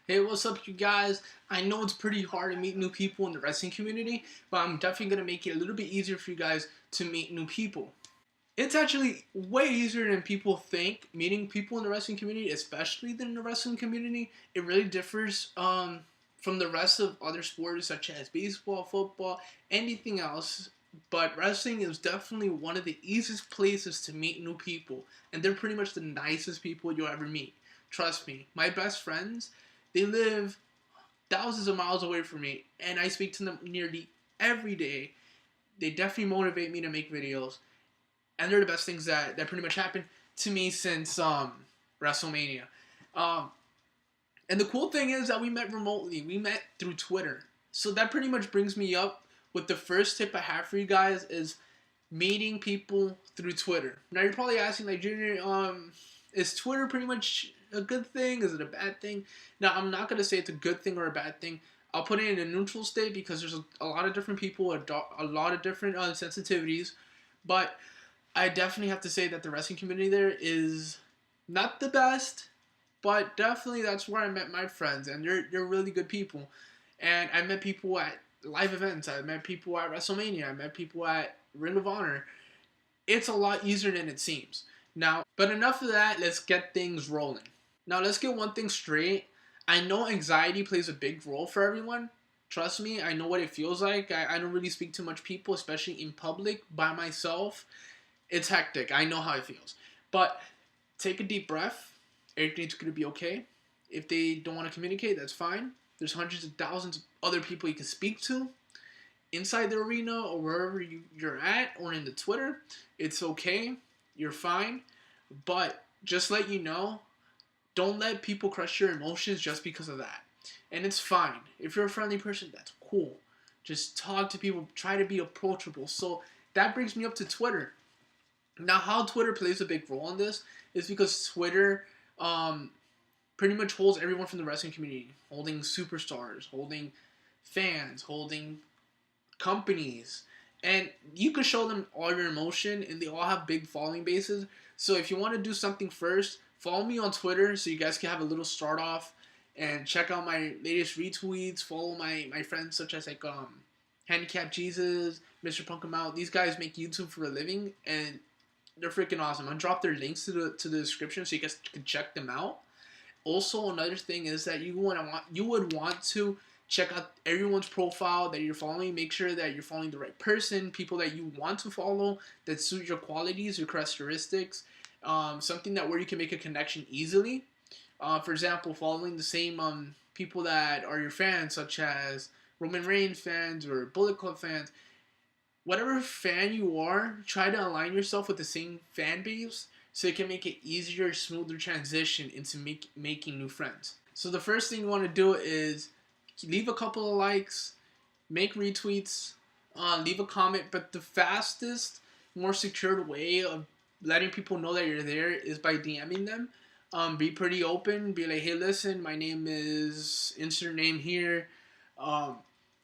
Hey, what's up, you guys? I know it's pretty hard to meet new people in the wrestling community, but I'm definitely going to make it a little bit easier for you guys to meet new people. It's actually way easier than people think. Meeting people in the wrestling community, especially in the wrestling community, it really differs from the rest of other sports such as baseball, football, anything else. But wrestling is definitely one of the easiest places to meet new people, and they're pretty much the nicest people you'll ever meet. Trust me, my best friends, they live thousands of miles away from me, and I speak to them nearly every day. They definitely motivate me to make videos, and they're the best things that pretty much happened to me since WrestleMania. Um, and the cool thing is that we met remotely. We met through Twitter. So that pretty much brings me up with the first tip I have for you guys is meeting people through Twitter. Now you're probably asking, like, Junior, is Twitter pretty much a good thing? Is it a bad thing? Now I'm not gonna say it's a good thing or a bad thing. I'll put it in a neutral state because there's a lot of different people, a lot of different sensitivities. But I definitely have to say that the wrestling community there is not the best, but definitely that's where I met my friends, and they're really good people. And I met people at live events. I met people at WrestleMania. I met people at Ring of Honor. It's a lot easier than it seems. Now, but enough of that. Let's get things rolling. Now, let's get one thing straight. I know anxiety plays a big role for everyone. Trust me, I know what it feels like. I don't really speak to much people, especially in public by myself. It's hectic. I know how it feels. But take a deep breath. Everything's going to be okay. If they don't want to communicate, that's fine. There's hundreds of thousands of other people you can speak to inside the arena or wherever you're at or in the Twitter. It's okay. You're fine. But just let you know, don't let people crush your emotions just because of that. And it's fine. If you're a friendly person, that's cool. Just talk to people. Try to be approachable. So that brings me up to Twitter. Now, how Twitter plays a big role in this is because Twitter pretty much holds everyone from the wrestling community, holding superstars, holding fans, holding companies, and you can show them all your emotion, and they all have big following bases. So if you want to do something first, follow me on Twitter so you guys can have a little start off and check out my latest retweets. Follow my friends such as like Handicaped Jesus, Mr. Punk 'em Out. These guys make YouTube for a living, and they're freaking awesome. I'll drop their links to the description so you guys can check them out. Also, another thing is that you would want to check out everyone's profile that you're following. Make sure that you're following the right person, people that you want to follow that suit your qualities, your characteristics, something that where you can make a connection easily. For example, following the same people that are your fans, such as Roman Reigns fans or Bullet Club fans. Whatever fan you are, try to align yourself with the same fan base so it can make it easier, smoother transition into making new friends. So the first thing you want to do is leave a couple of likes, make retweets, leave a comment. But the fastest, more secured way of letting people know that you're there is by DMing them. Be pretty open. Be like, hey, listen, my name is insert name here.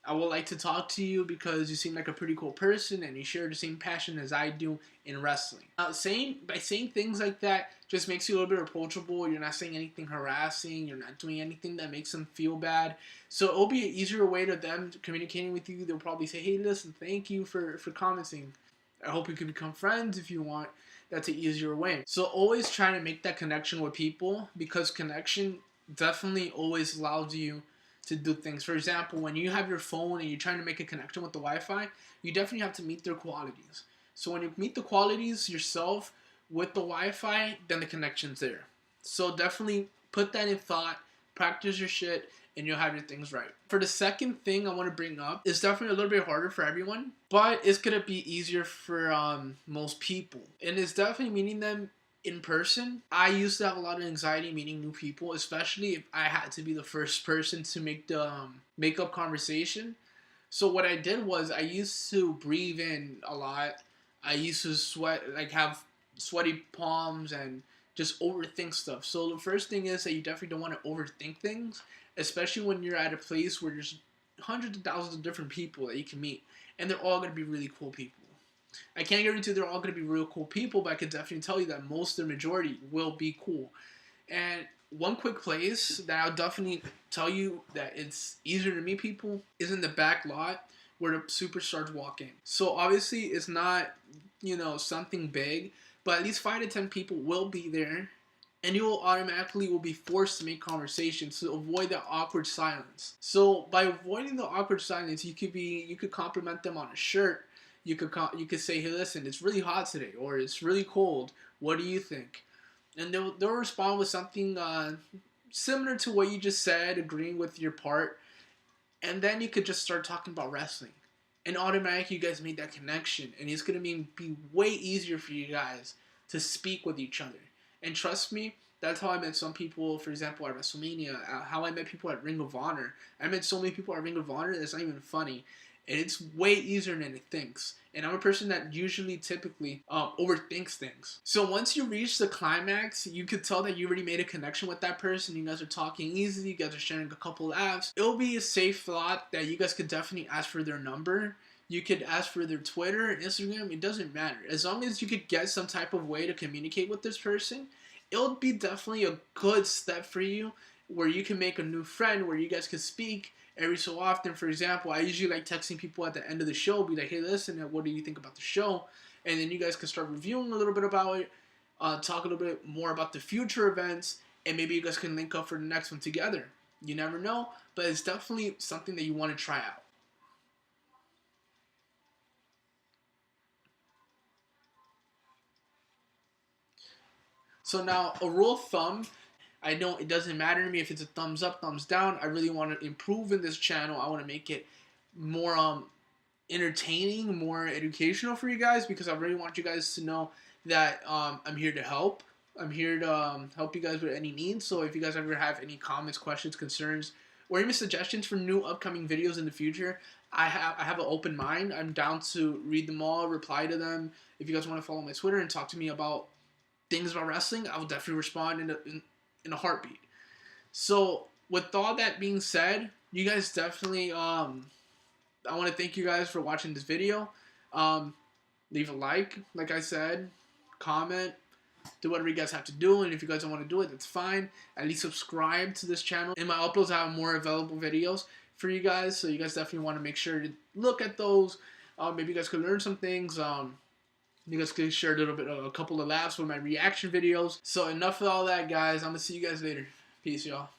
I would like to talk to you because you seem like a pretty cool person and you share the same passion as I do in wrestling. By saying things like that just makes you a little bit approachable. You're not saying anything harassing. You're not doing anything that makes them feel bad. So it'll be an easier way to them communicating with you. They'll probably say, hey, listen, thank you for commenting. I hope we can become friends if you want. That's an easier way. So always try to make that connection with people because connection definitely always allows you to do things. For example, when you have your phone and you're trying to make a connection with the Wi-Fi, you definitely have to meet their qualities. So when you meet the qualities yourself with the Wi-Fi, then the connection's there. So definitely put that in thought, practice your shit, and you'll have your things right. For the second thing I want to bring up, it's definitely a little bit harder for everyone, but it's going to be easier for most people. And it's definitely meeting them in person. I used to have a lot of anxiety meeting new people, especially if I had to be the first person to make the make-up conversation. So what I did was I used to breathe in a lot. I used to sweat, like have sweaty palms and just overthink stuff. So the first thing is that you definitely don't want to overthink things, especially when you're at a place where there's hundreds of thousands of different people that you can meet, and they're all going to be really cool people. I can't guarantee they're all going to be real cool people, but I can definitely tell you that the majority will be cool. And One quick place that I'll definitely tell you that it's easier to meet people is in the back lot where the superstars walk in. So obviously it's not, something big, but at least 5 to 10 people will be there, and you will automatically will be forced to make conversations to avoid that awkward silence. So by avoiding the awkward silence, you could compliment them on a shirt. You could say, hey, listen, it's really hot today, or it's really cold. What do you think? And they'll respond with something similar to what you just said, agreeing with your part, and then you could just start talking about wrestling, and automatically you guys made that connection, and it's gonna be way easier for you guys to speak with each other. And trust me, that's how I met some people. For example, at WrestleMania, how I met people at Ring of Honor. I met so many people at Ring of Honor that's not even funny. And it's way easier than it thinks. And I'm a person that usually typically overthinks things. So once you reach the climax, you could tell that you already made a connection with that person. You guys are talking easily. You guys are sharing a couple laughs. It'll be a safe thought that you guys could definitely ask for their number. You could ask for their Twitter, Instagram. It doesn't matter. As long as you could get some type of way to communicate with this person, it'll be definitely a good step for you where you can make a new friend, where you guys can speak every so often. For example, I usually like texting people at the end of the show, be like, hey, listen, what do you think about the show? And then you guys can start reviewing a little bit about it, talk a little bit more about the future events, and maybe you guys can link up for the next one together. You never know, but it's definitely something that you want to try out. So now, a rule of thumb, I know it doesn't matter to me if it's a thumbs up, thumbs down. I really want to improve in this channel. I want to make it more entertaining, more educational for you guys, because I really want you guys to know that I'm here to help. I'm here to help you guys with any needs. So if you guys ever have any comments, questions, concerns, or even suggestions for new upcoming videos in the future, I have an open mind. I'm down to read them all, reply to them. If you guys want to follow my Twitter and talk to me about things about wrestling, I will definitely respond in a heartbeat. So with all that being said, you guys definitely I want to thank you guys for watching this video. Leave a like I said, comment, do whatever you guys have to do, and if you guys don't want to do it, that's fine. At least subscribe to this channel. In my uploads, I have more available videos for you guys, so you guys definitely want to make sure to look at those. Maybe you guys could learn some things. You guys could share a couple of laughs with my reaction videos. So enough of all that, guys. I'm going to see you guys later. Peace, y'all.